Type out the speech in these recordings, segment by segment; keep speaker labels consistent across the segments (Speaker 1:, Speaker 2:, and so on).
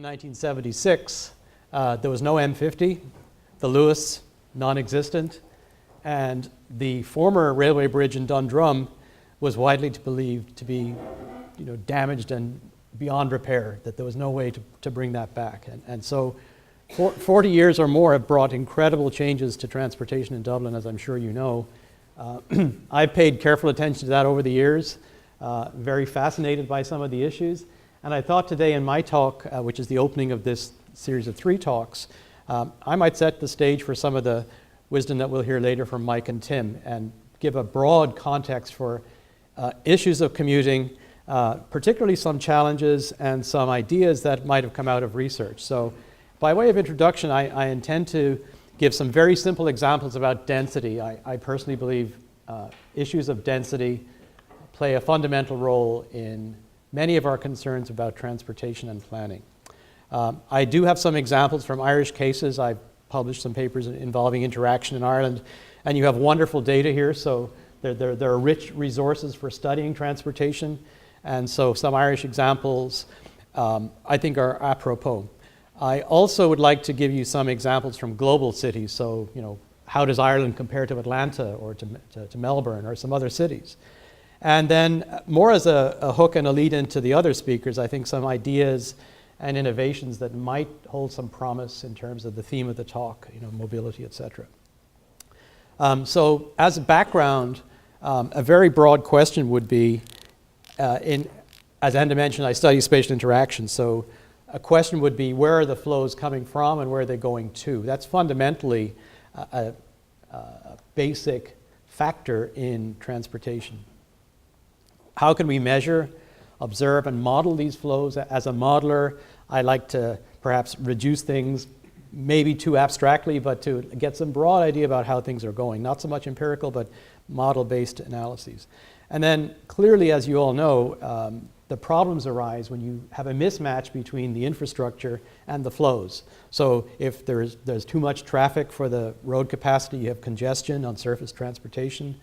Speaker 1: 1976, there was no M50, the Lewis non-existent, and the former railway bridge in Dundrum was widely believed to be damaged and beyond repair, that there was no way to bring that back. And so 40 years or more have brought incredible changes to transportation in Dublin, as I'm sure you know. I've paid careful attention to that over the years, very fascinated by some of the issues. And I thought today in my talk, which is the opening of this series of 3 talks, I might set the stage for some of the wisdom that we'll hear later from Mike and Tim, and give a broad context for issues of commuting, particularly some challenges and some ideas that might have come out of research. So by way of introduction, I intend to give some very simple examples about density. I personally believe issues of density play a fundamental role in many of our concerns about transportation and planning. I do have some examples from Irish cases. I've published some papers involving interaction in Ireland, and you have wonderful data here, so there are rich resources for studying transportation, and so some Irish examples I think are apropos. I also would like to give you some examples from global cities, so how does Ireland compare to Atlanta or to Melbourne or some other cities? And then more as a hook and a lead into the other speakers, I think some ideas and innovations that might hold some promise in terms of the theme of the talk, mobility, etc. So as a background, a very broad question would be, as Enda mentioned, I study spatial interaction, so a question would be, where are the flows coming from and where are they going to? That's fundamentally a basic factor in transportation. How can we measure, observe, and model these flows? As a modeler, I like to perhaps reduce things maybe too abstractly, but to get some broad idea about how things are going. Not so much empirical, but model-based analyses. And then clearly, as you all know, the problems arise when you have a mismatch between the infrastructure and the flows. So if there's too much traffic for the road capacity, you have congestion on surface transportation.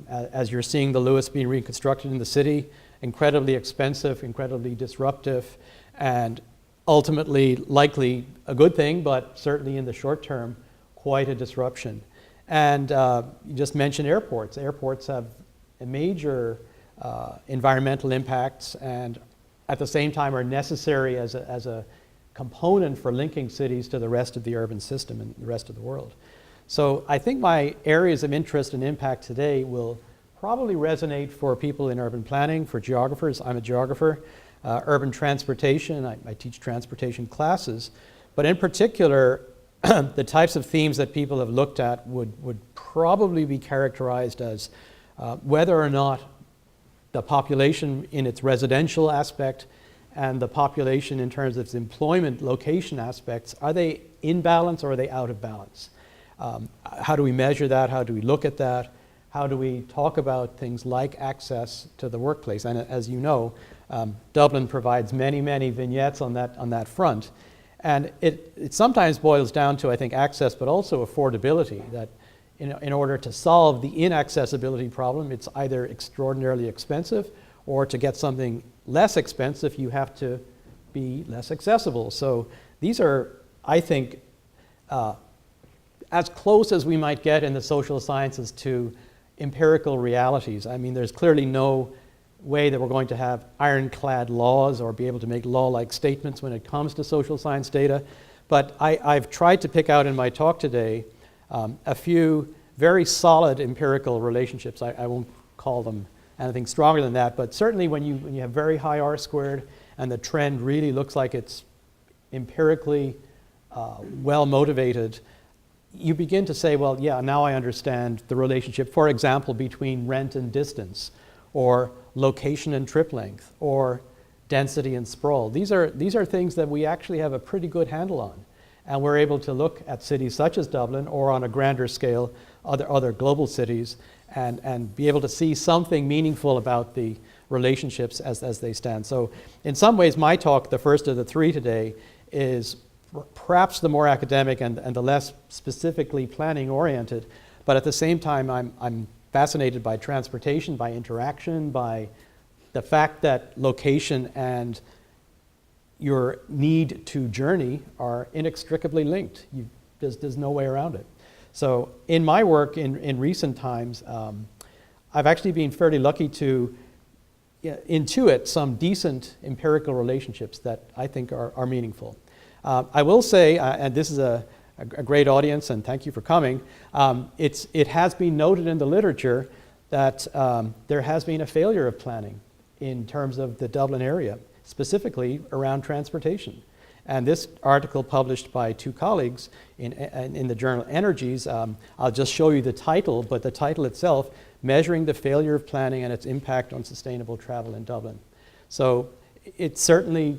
Speaker 1: As you're seeing the Lewis being reconstructed in the city, incredibly expensive, incredibly disruptive, and ultimately likely a good thing, but certainly in the short term, quite a disruption. And you just mentioned airports. Airports have a major environmental impacts, and at the same time are necessary as a component for linking cities to the rest of the urban system and the rest of the world. So I think my areas of interest and impact today will probably resonate for people in urban planning, for geographers. I'm a geographer. Urban transportation, I teach transportation classes, but in particular, the types of themes that people have looked at would probably be characterized as whether or not the population in its residential aspect and the population in terms of its employment location aspects, are they in balance or are they out of balance? How do we measure that? How do we look at that? How do we talk about things like access to the workplace? And as you know, Dublin provides many, many vignettes on that front. And it sometimes boils down to, I think, access, but also affordability, that in order to solve the inaccessibility problem, it's either extraordinarily expensive, or to get something less expensive, you have to be less accessible. So these are, I think, as close as we might get in the social sciences to empirical realities. I mean, there's clearly no way that we're going to have ironclad laws or be able to make law-like statements when it comes to social science data. But I've tried to pick out in my talk today a few very solid empirical relationships. I won't call them anything stronger than that, but certainly when you have very high R squared and the trend really looks like it's empirically well motivated, you begin to say, well, yeah, now I understand the relationship, for example, between rent and distance, or location and trip length, or density and sprawl. These are things that we actually have a pretty good handle on. And we're able to look at cities such as Dublin, or on a grander scale, other global cities, and be able to see something meaningful about the relationships as they stand. So in some ways, my talk, the first of the 3 today, is perhaps the more academic and the less specifically planning oriented, but at the same time I'm fascinated by transportation, by interaction, by the fact that location and your need to journey are inextricably linked. There's no way around it. So in my work in recent times, I've actually been fairly lucky to intuit some decent empirical relationships that I think are meaningful. I will say, and this is a great audience, and thank you for coming, it has been noted in the literature that there has been a failure of planning in terms of the Dublin area, specifically around transportation. And this article published by two colleagues in the journal Energies, I'll just show you the title, but the title itself, Measuring the Failure of Planning and Its Impact on Sustainable Travel in Dublin. So it's certainly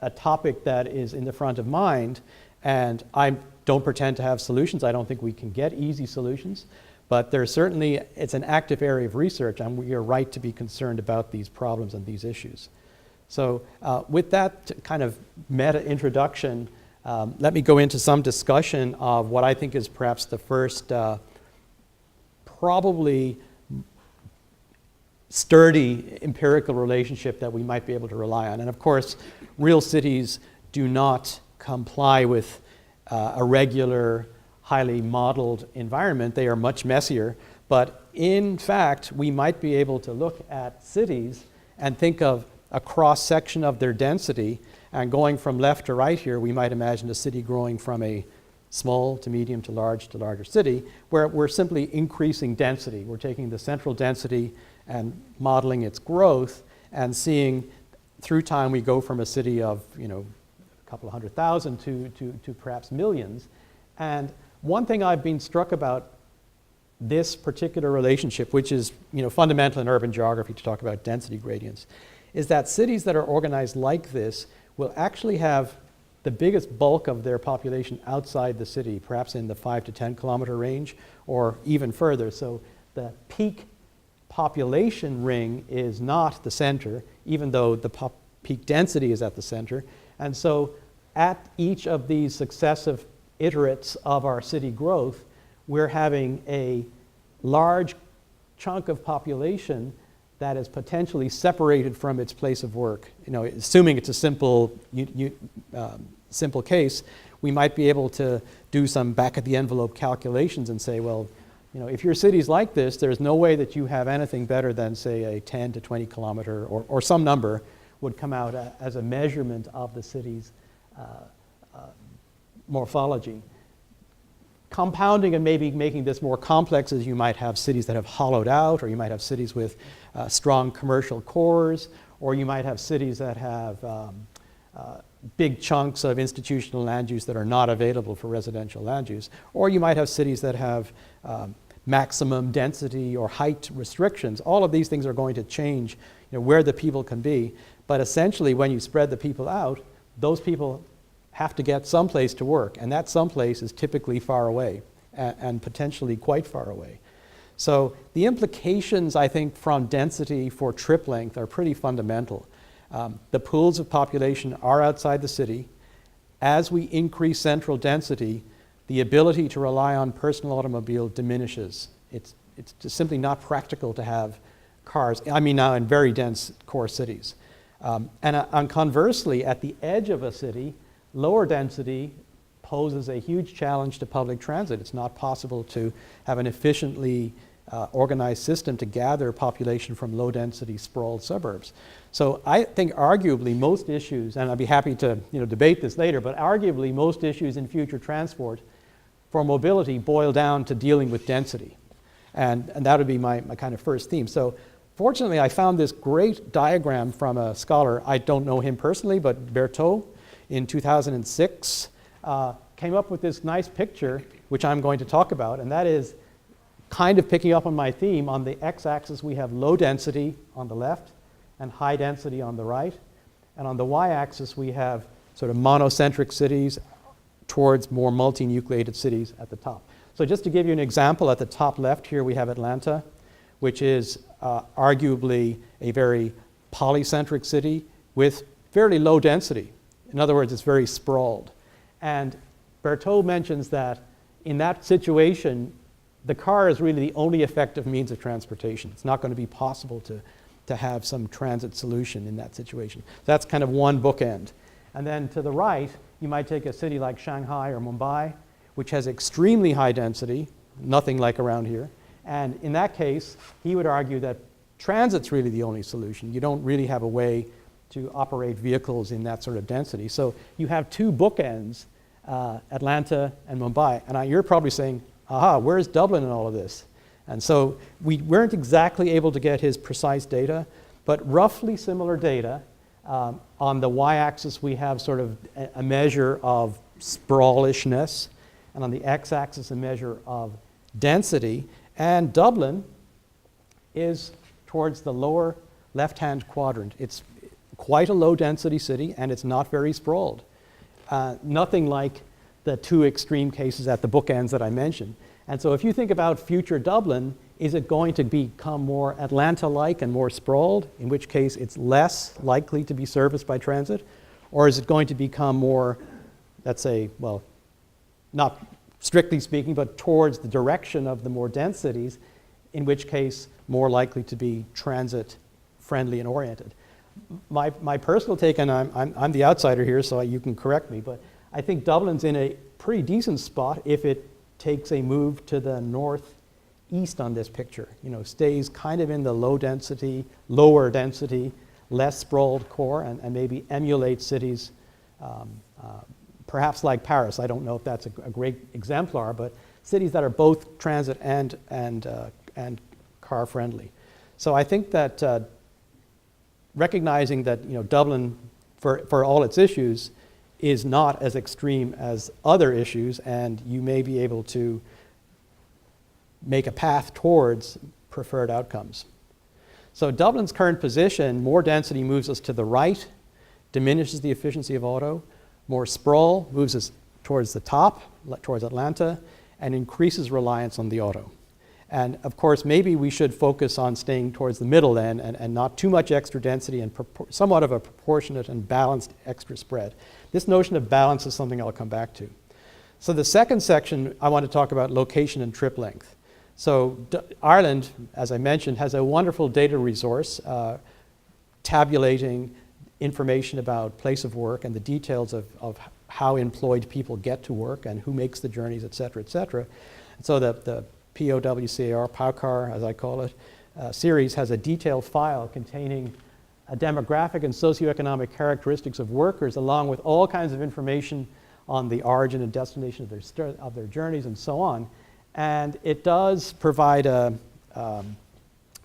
Speaker 1: a topic that is in the front of mind, and I don't pretend to have solutions. I don't think we can get easy solutions, but there's certainly, it's an active area of research, and we are right to be concerned about these problems and these issues. So with that kind of meta introduction, let me go into some discussion of what I think is perhaps the first probably sturdy empirical relationship that we might be able to rely on. And of course, real cities do not comply with a regular, highly modeled environment. They are much messier. But in fact, we might be able to look at cities and think of a cross-section of their density, and going from left to right here, we might imagine a city growing from a small to medium to larger city, where we're simply increasing density. We're taking the central density and modeling its growth and seeing through time we go from a city of a couple of 100,000 to perhaps millions. And one thing I've been struck about this particular relationship, which is fundamental in urban geography to talk about density gradients, is that cities that are organized like this will actually have the biggest bulk of their population outside the city, perhaps in the 5 to 10 kilometer range or even further. So the peak population ring is not the center, even though the peak density is at the center. And so at each of these successive iterates of our city growth, we're having a large chunk of population that is potentially separated from its place of work. Assuming it's a simple case, we might be able to do some back-of-the-envelope calculations and say, well, if your city's like this, there's no way that you have anything better than, say, a 10 to 20 kilometer or some number would come out as a measurement of the city's morphology. Compounding and maybe making this more complex is you might have cities that have hollowed out, or you might have cities with strong commercial cores, or you might have cities that have big chunks of institutional land use that are not available for residential land use, or you might have cities that have maximum density or height restrictions. All of these things are going to change where the people can be, but essentially when you spread the people out, those people have to get someplace to work, and that someplace is typically far away and potentially quite far away. So the implications, I think, from density for trip length are pretty fundamental. The pools of population are outside the city. As we increase central density, the ability to rely on personal automobile diminishes. It's just simply not practical to have cars, now in very dense core cities. And conversely, at the edge of a city, lower density poses a huge challenge to public transit. It's not possible to have an efficiently organized system to gather population from low density sprawled suburbs. So I think arguably most issues, and I'd be happy to debate this later, but arguably most issues in future transport for mobility boil down to dealing with density. And that would be my kind of first theme. So fortunately, I found this great diagram from a scholar. I don't know him personally, but Berthaud in 2006 came up with this nice picture, which I'm going to talk about, and that is kind of picking up on my theme. On the x-axis, we have low density on the left and high density on the right. And on the y-axis, we have sort of monocentric cities towards more multinucleated cities at the top. So just to give you an example, at the top left here, we have Atlanta, which is arguably a very polycentric city with fairly low density. In other words, it's very sprawled. And Berthaud mentions that in that situation, the car is really the only effective means of transportation. It's not going to be possible to have some transit solution in that situation. That's kind of one bookend. And then to the right, you might take a city like Shanghai or Mumbai, which has extremely high density, nothing like around here. And in that case, he would argue that transit's really the only solution. You don't really have a way to operate vehicles in that sort of density. So you have two bookends, Atlanta and Mumbai. And you're probably saying, aha, where's Dublin in all of this? And so we weren't exactly able to get his precise data, but roughly similar data. On the y-axis, we have sort of a measure of sprawlishness, and on the x-axis, a measure of density. And Dublin is towards the lower left-hand quadrant. It's quite a low-density city, and it's not very sprawled. Nothing like the two extreme cases at the bookends that I mentioned. And so if you think about future Dublin, is it going to become more Atlanta-like and more sprawled, in which case it's less likely to be serviced by transit? Or is it going to become more, let's say, well, not strictly speaking, but towards the direction of the more dense cities, in which case more likely to be transit-friendly and oriented? My personal take, and I'm the outsider here, so you can correct me, but I think Dublin's in a pretty decent spot if it takes a move to the northeast on this picture. You know, stays kind of in the lower density, less sprawled core, and maybe emulate cities, perhaps like Paris. I don't know if that's a great exemplar, but cities that are both transit and car friendly. So I think that recognizing that Dublin, for all its issues, is not as extreme as other issues, and you may be able to make a path towards preferred outcomes. So Dublin's current position, more density moves us to the right, diminishes the efficiency of auto. More sprawl moves us towards the top, towards Atlanta, and increases reliance on the auto. And of course, maybe we should focus on staying towards the middle then, and not too much extra density and somewhat of a proportionate and balanced extra spread. This notion of balance is something I'll come back to. So the second section, I want to talk about location and trip length. So Ireland, as I mentioned, has a wonderful data resource tabulating information about place of work and the details of how employed people get to work and who makes the journeys, et cetera, et cetera. And so the POWCAR, as I call it, series has a detailed file containing a demographic and socioeconomic characteristics of workers, along with all kinds of information on the origin and destination of their journeys and so on. And it does provide a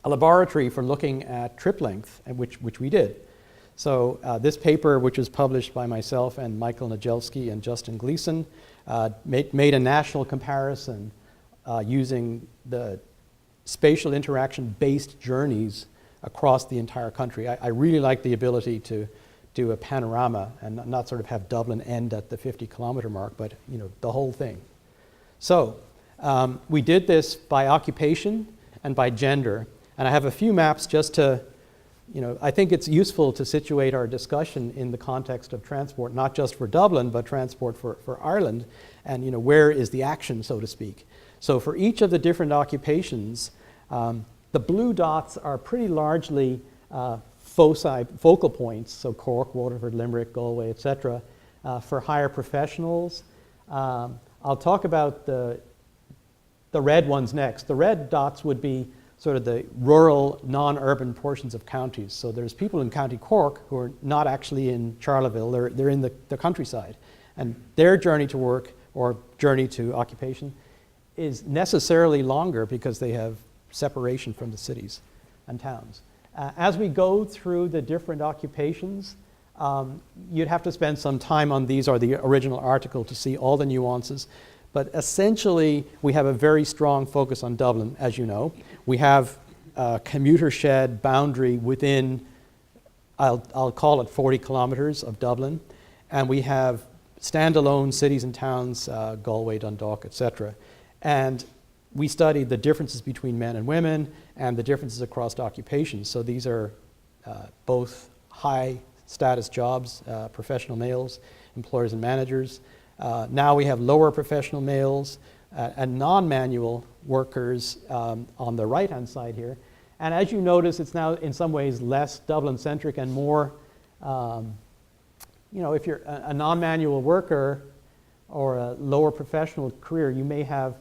Speaker 1: laboratory for looking at trip length, which we did. So this paper, which was published by myself and Michael Najelski and Justin Gleason, made a national comparison using the spatial interaction-based journeys across the entire country. I really like the ability to do a panorama and not sort of have Dublin end at the 50-kilometer mark, but the whole thing. So we did this by occupation and by gender, and I have a few maps just to, I think it's useful to situate our discussion in the context of transport, not just for Dublin, but transport for Ireland, and where is the action, so to speak. So for each of the different occupations, the blue dots are pretty largely focal points, so Cork, Waterford, Limerick, Galway, etc. For higher professionals, I'll talk about the red ones next. The red dots would be sort of the rural, non-urban portions of counties. So there's people in County Cork who are not actually in Charleville, they're in the countryside. And their journey to work or journey to occupation is necessarily longer because they have separation from the cities and towns. As we go through the different occupations, you'd have to spend some time on these or the original article to see all the nuances. But essentially, we have a very strong focus on Dublin, as you know. We have a commuter shed boundary within, I'll call it 40 kilometers of Dublin. And we have standalone cities and towns, Galway, Dundalk, etc. And we studied the differences between men and women and the differences across occupations. So these are both high status jobs, professional males, employers and managers. Now we have lower professional males and non-manual workers on the right-hand side here. And as you notice, it's now in some ways less Dublin-centric and more if you're a non-manual worker or a lower professional career, you may have,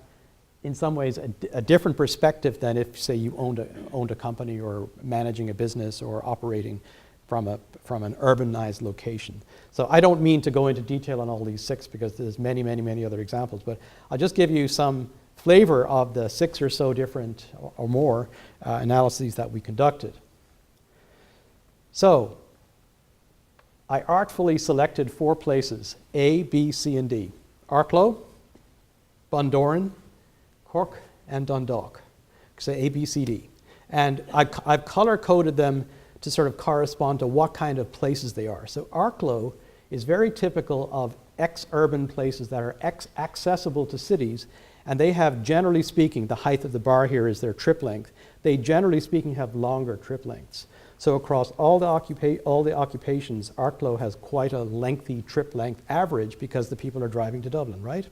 Speaker 1: in some ways, a different perspective than if, say, you owned a company or managing a business or operating from an urbanized location. So I don't mean to go into detail on all these 6 because there's many, many, many other examples, but I'll just give you some flavor of the 6 or so different or more analyses that we conducted. So I artfully selected 4 places, A, B, C, and D. Arklow, Bundoran, Cork, and Dundalk. Say A, B, C, D. And I've color-coded them to sort of correspond to what kind of places they are. So Arklow is very typical of ex-urban places that are accessible to cities, and they have, generally speaking, the height of the bar here is their trip length. They, generally speaking, have longer trip lengths. So across all the occupations, Arklow has quite a lengthy trip length average because the people are driving to Dublin, right?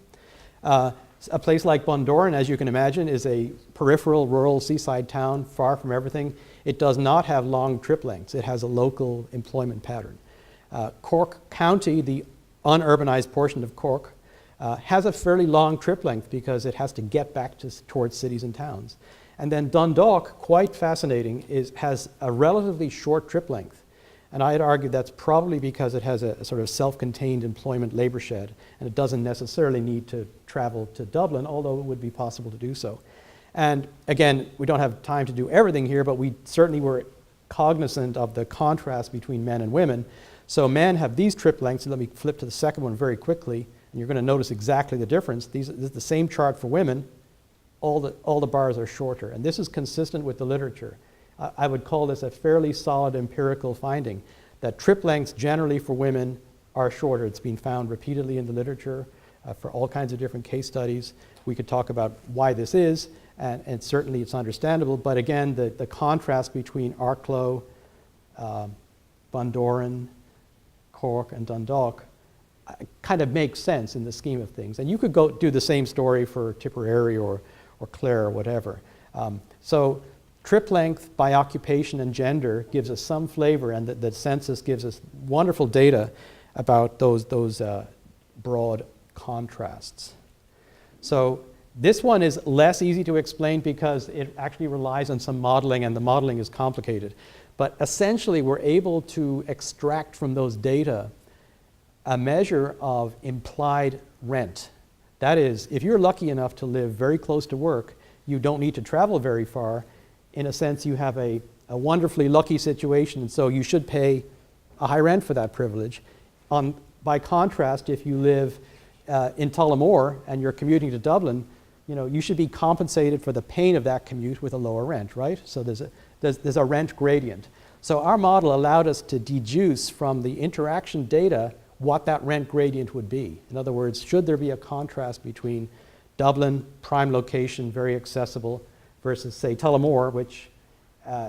Speaker 1: A place like Bundoran, as you can imagine, is a peripheral, rural, seaside town, far from everything. It does not have long trip lengths. It has a local employment pattern. Cork County, the unurbanized portion of Cork, has a fairly long trip length because it has to get back towards cities and towns. And then Dundalk, quite fascinating, has a relatively short trip length. And I'd argue that's probably because it has a sort of self-contained employment labor shed, and it doesn't necessarily need to travel to Dublin, although it would be possible to do so. And again, we don't have time to do everything here, but we certainly were cognizant of the contrast between men and women. So men have these trip lengths, and let me flip to the second one very quickly, and you're going to notice exactly the difference. This is the same chart for women. All the bars are shorter, and this is consistent with the literature. I would call this a fairly solid empirical finding, that trip lengths generally for women are shorter. It's been found repeatedly in the literature for all kinds of different case studies. We could talk about why this is, and certainly it's understandable, but again, the contrast between Arklow, Bundoran, Cork, and Dundalk kind of makes sense in the scheme of things. And you could go do the same story for Tipperary or Clare or whatever. So trip length by occupation and gender gives us some flavor, and the census gives us wonderful data about those broad contrasts. So this one is less easy to explain because it actually relies on some modeling, and the modeling is complicated. But essentially, we're able to extract from those data a measure of implied rent. That is, if you're lucky enough to live very close to work, you don't need to travel very far. In a sense, you have a wonderfully lucky situation, and so you should pay a high rent for that privilege. By contrast, if you live in Tullamore and you're commuting to Dublin, you should be compensated for the pain of that commute with a lower rent, right? So there's a rent gradient. So our model allowed us to deduce from the interaction data what that rent gradient would be. In other words, should there be a contrast between Dublin, prime location, very accessible, versus, say, Tullamore, which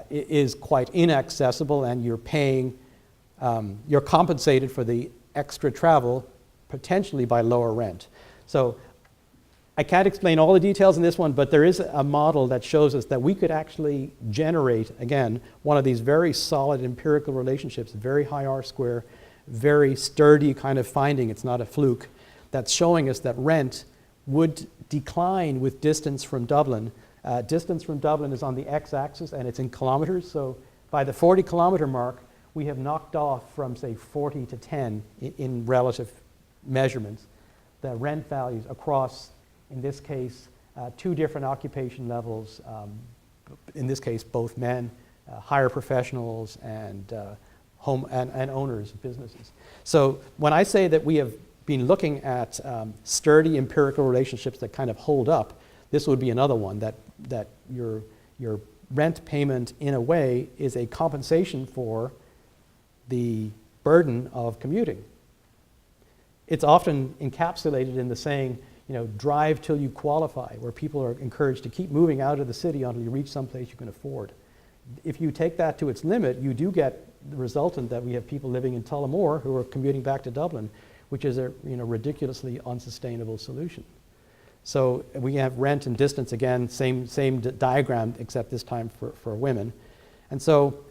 Speaker 1: is quite inaccessible, and you're compensated for the extra travel, potentially by lower rent. So I can't explain all the details in this one, but there is a model that shows us that we could actually generate, again, one of these very solid empirical relationships, very high R-square, very sturdy kind of finding, it's not a fluke, that's showing us that rent would decline with distance from Dublin. Distance from Dublin is on the x-axis, and it's in kilometers, so by the 40-kilometer mark, we have knocked off from, say, 40 to 10 in relative measurements the rent values across, in this case, 2 different occupation levels, in this case, both men, higher professionals, and home and owners of businesses. So when I say that we have been looking at sturdy empirical relationships that kind of hold up, this would be another one, that your rent payment, in a way, is a compensation for the burden of commuting. It's often encapsulated in the saying, drive till you qualify, where people are encouraged to keep moving out of the city until you reach someplace you can afford. If you take that to its limit, you do get the resultant that we have people living in Tullamore who are commuting back to Dublin, which is a ridiculously unsustainable solution. So we have rent and distance, again, same diagram, except this time for women. And so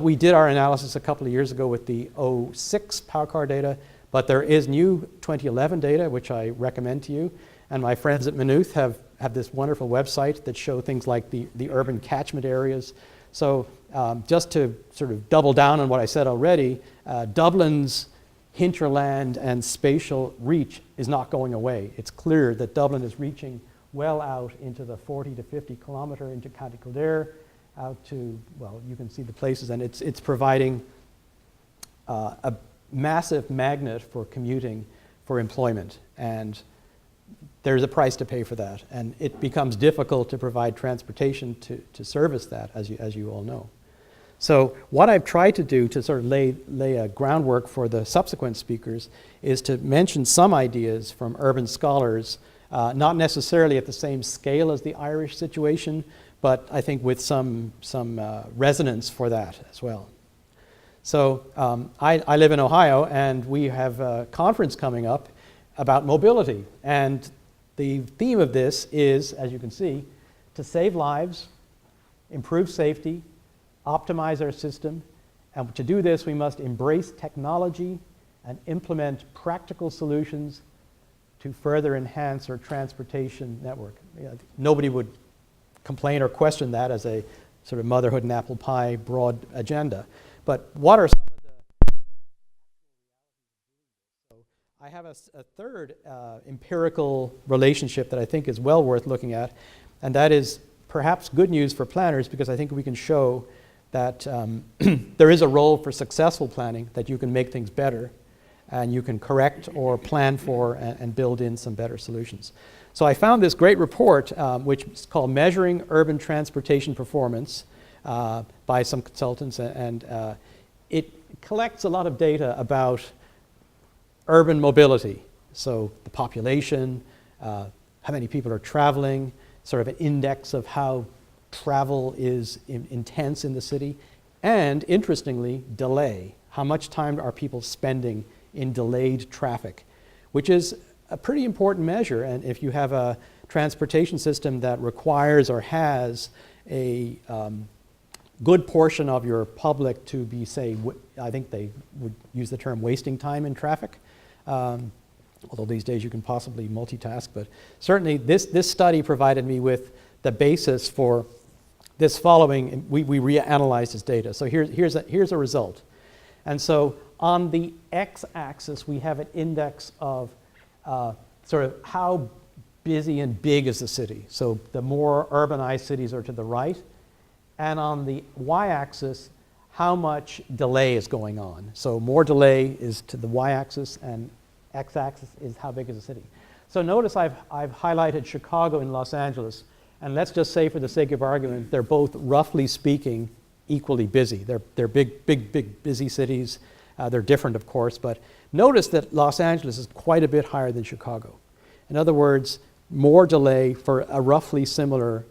Speaker 1: we did our analysis a couple of years ago with the '06 power car data, but there is new 2011 data, which I recommend to you. And my friends at Maynooth have this wonderful website that show things like the urban catchment areas. So just to sort of double down on what I said already, Dublin's hinterland and spatial reach is not going away. It's clear that Dublin is reaching well out into the 40 to 50 kilometer into County Kildare, out to, well, you can see the places, and it's providing a massive magnet for commuting for employment. And there's a price to pay for that. And it becomes difficult to provide transportation to service that, as you all know. So what I've tried to do to sort of lay a groundwork for the subsequent speakers is to mention some ideas from urban scholars, not necessarily at the same scale as the Irish situation, but I think with some resonance for that as well. So I live in Ohio, and we have a conference coming up about mobility. And the theme of this is, as you can see, to save lives, improve safety, optimize our system. And to do this, we must embrace technology and implement practical solutions to further enhance our transportation network. Nobody would complain or question that as a sort of motherhood and apple pie broad agenda. But what are some of the... So I have a third empirical relationship that I think is well worth looking at, and that is perhaps good news for planners, because I think we can show that there is a role for successful planning, that you can make things better, and you can correct or plan for and build in some better solutions. So I found this great report, which is called Measuring Urban Transportation Performance by some consultants, and it collects a lot of data about urban mobility. So the population, how many people are traveling, sort of an index of how travel is intense in the city, and interestingly, delay. How much time are people spending in delayed traffic, which is a pretty important measure. And if you have a transportation system that requires or has a good portion of your public to be, say, I think they would use the term wasting time in traffic, although these days you can possibly multitask, but certainly this study provided me with the basis for this following. We reanalyzed this data. So here's a result. And so on the x-axis, we have an index of sort of how busy and big is the city. So the more urbanized cities are to the right. And on the y-axis, how much delay is going on. So more delay is to the y-axis, and x-axis is how big is the city. So notice I've highlighted Chicago and Los Angeles. And let's just say, for the sake of argument, they're both, roughly speaking, equally busy. They're big, busy cities. They're different, of course, but notice that Los Angeles is quite a bit higher than Chicago. In other words, more delay for a roughly similar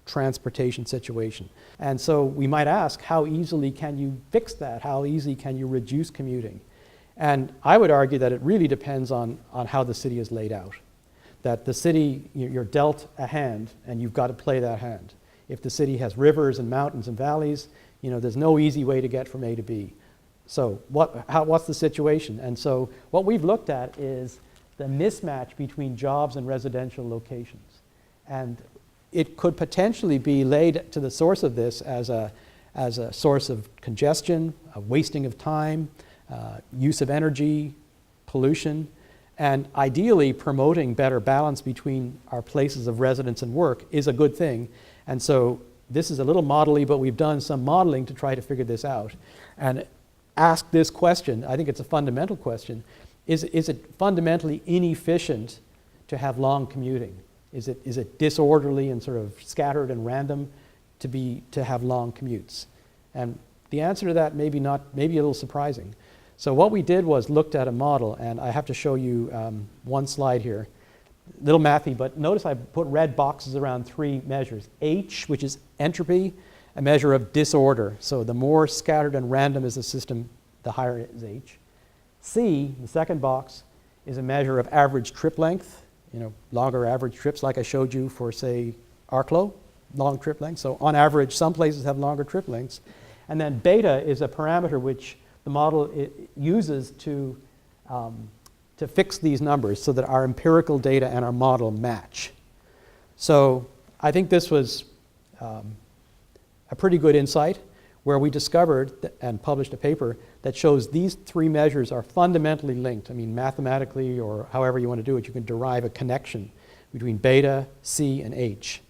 Speaker 1: transportation situation. And so we might ask, how easily can you fix that? How easily can you reduce commuting? And I would argue that it really depends on how the city is laid out. That the city, you're dealt a hand, and you've got to play that hand. If the city has rivers and mountains and valleys, there's no easy way to get from A to B. So what's the situation? And so what we've looked at is the mismatch between jobs and residential locations. And it could potentially be laid to the source of this as a source of congestion, a wasting of time, use of energy, pollution, and ideally promoting better balance between our places of residence and work is a good thing. And so this is a little model-y, but we've done some modeling to try to figure this out. And ask this question, I think it's a fundamental question, is it fundamentally inefficient to have long commuting? Is it disorderly and sort of scattered and random to have long commutes? And the answer to that maybe a little surprising. So what we did was looked at a model, and I have to show you one slide here. Little mathy, but notice I put red boxes around three measures. H, which is entropy, a measure of disorder. So the more scattered and random is the system, the higher is H. C, the second box, is a measure of average trip length. Longer average trips, like I showed you for, say, Arklow, long trip lengths. So on average, some places have longer trip lengths. And then beta is a parameter which the model uses to fix these numbers so that our empirical data and our model match. So I think this was a pretty good insight where we discovered and published a paper that shows these three measures are fundamentally linked. I mean, mathematically or however you want to do it, you can derive a connection between beta, C, and H.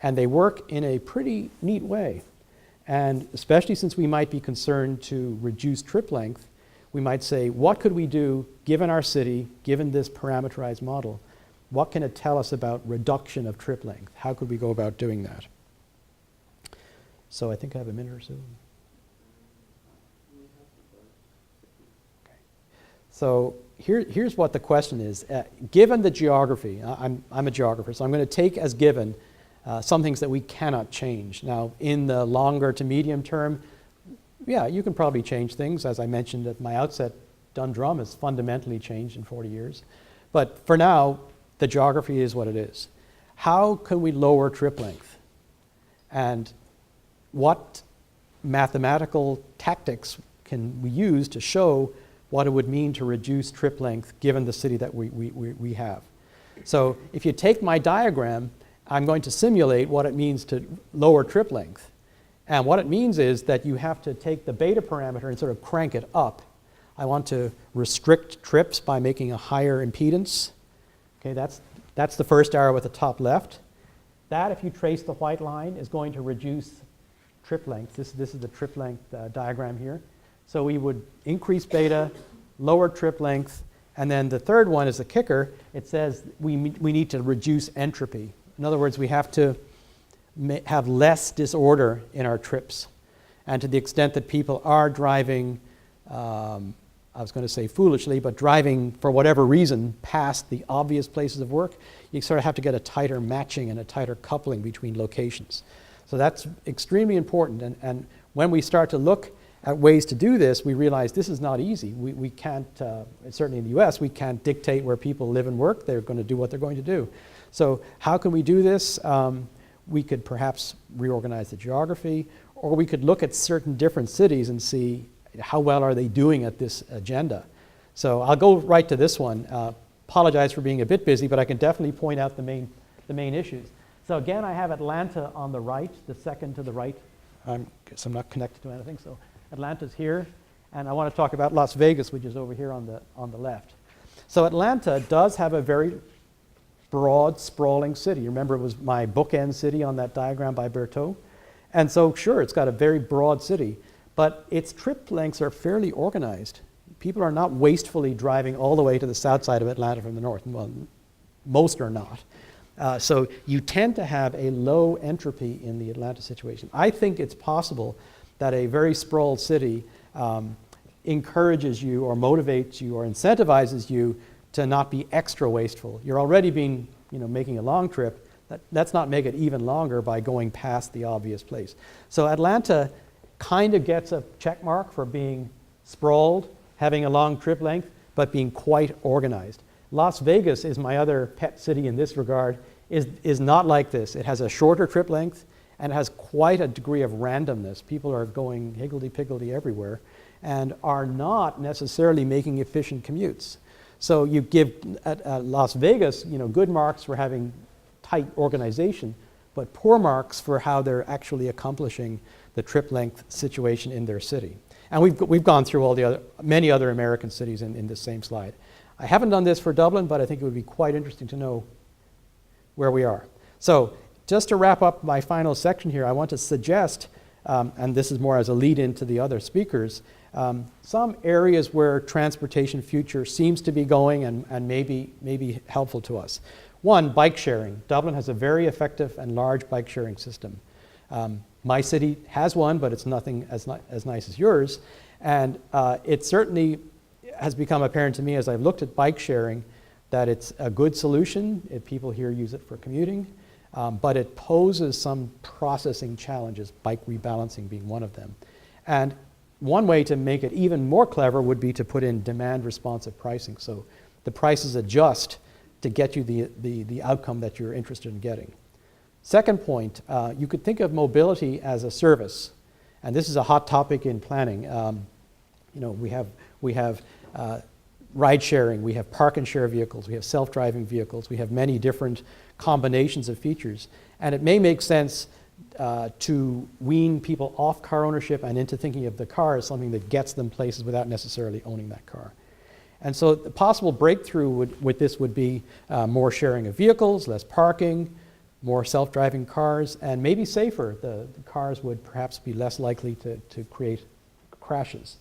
Speaker 1: And they work in a pretty neat way. And especially since we might be concerned to reduce trip length, we might say, what could we do given our city, given this parameterized model? What can it tell us about reduction of trip length? How could we go about doing that? So I think I have a minute or so. Okay. So here's what the question is. Given the geography, I'm a geographer, so I'm going to take as given some things that we cannot change. Now, in the longer to medium term, yeah, you can probably change things. As I mentioned at my outset, Dundrum has fundamentally changed in 40 years. But for now, the geography is what it is. How can we lower trip length? And what mathematical tactics can we use to show what it would mean to reduce trip length given the city that we have? So if you take my diagram, I'm going to simulate what it means to lower trip length. And what it means is that you have to take the beta parameter and sort of crank it up. I want to restrict trips by making a higher impedance. Okay, that's the first arrow at the top left. That, if you trace the white line, is going to reduce trip length. This is the trip length diagram here. So we would increase beta, lower trip length, and then the third one is the kicker. It says we need to reduce entropy. In other words, we have to have less disorder in our trips. And to the extent that people are driving, I was going to say foolishly, but driving for whatever reason past the obvious places of work, you sort of have to get a tighter matching and a tighter coupling between locations. So that's extremely important. And when we start to look at ways to do this, we realize this is not easy. We can't, certainly in the US, we can't dictate where people live and work. They're going to do what they're going to do. So how can we do this? We could perhaps reorganize the geography, or we could look at certain different cities and see how well are they doing at this agenda. So I'll go right to this one. Apologize for being a bit busy, but I can definitely point out the main issues. So again, I have Atlanta on the right, the second to the right. I guess I'm not connected to anything, so Atlanta's here. And I want to talk about Las Vegas, which is over here on the left. So Atlanta does have a very broad, sprawling city. Remember, it was my bookend city on that diagram by Berthaud. And so, sure, it's got a very broad city, but its trip lengths are fairly organized. People are not wastefully driving all the way to the south side of Atlanta from the north. Well, most are not. So you tend to have a low entropy in the Atlanta situation. I think it's possible that a very sprawled city encourages you or motivates you or incentivizes you to not be extra wasteful. You're already making a long trip. Let's not make it even longer by going past the obvious place. So Atlanta kind of gets a check mark for being sprawled, having a long trip length, but being quite organized. Las Vegas is my other pet city in this regard, is not like this. It has a shorter trip length and it has quite a degree of randomness. People are going higgledy-piggledy everywhere and are not necessarily making efficient commutes. So you give Las Vegas, good marks for having tight organization, but poor marks for how they're actually accomplishing the trip length situation in their city. And we've gone through many other American cities in this same slide. I haven't done this for Dublin, but I think it would be quite interesting to know where we are. So just to wrap up my final section here, I want to suggest, and this is more as a lead-in to the other speakers, some areas where transportation future seems to be going and may be helpful to us. One, bike sharing. Dublin has a very effective and large bike sharing system. My city has one, but it's nothing as nice as yours. And it certainly has become apparent to me as I've looked at bike sharing that it's a good solution if people here use it for commuting, but it poses some processing challenges, bike rebalancing being one of them. And one way to make it even more clever would be to put in demand responsive pricing. So the prices adjust to get you the outcome that you're interested in getting. Second point, you could think of mobility as a service. And this is a hot topic in planning. We have ride sharing, we have park and share vehicles, we have self-driving vehicles, we have many different combinations of features. And it may make sense to wean people off car ownership and into thinking of the car as something that gets them places without necessarily owning that car. And so the possible breakthrough with this would be more sharing of vehicles, less parking, more self-driving cars, and maybe safer. The cars would perhaps be less likely to create crashes.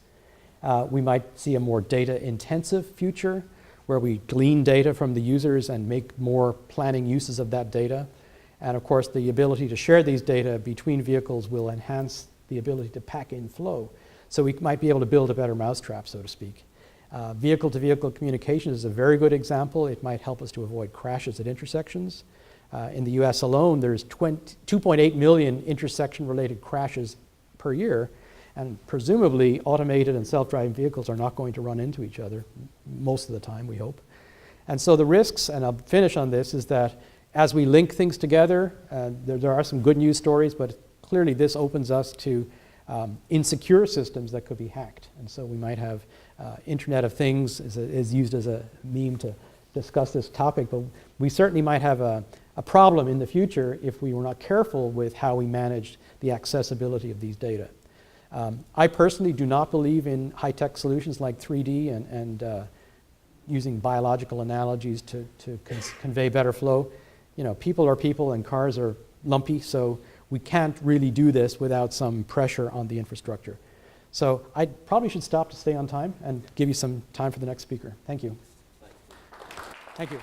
Speaker 1: We might see a more data-intensive future where we glean data from the users and make more planning uses of that data. And of course, the ability to share these data between vehicles will enhance the ability to pack in flow. So we might be able to build a better mousetrap, so to speak. Vehicle-to-vehicle communication is a very good example. It might help us to avoid crashes at intersections. In the US alone, there's 2.8 million intersection-related crashes per year, and presumably automated and self-driving vehicles are not going to run into each other most of the time, we hope. And so the risks, and I'll finish on this, is that as we link things together, there are some good news stories, but clearly this opens us to insecure systems that could be hacked. And so we might have Internet of Things is used as a meme to discuss this topic, but we certainly might have a problem in the future if we were not careful with how we managed the accessibility of these data. I personally do not believe in high-tech solutions like 3D and using biological analogies to convey better flow. People are people and cars are lumpy, so we can't really do this without some pressure on the infrastructure. So I probably should stop to stay on time and give you some time for the next speaker. Thank you. Thank you.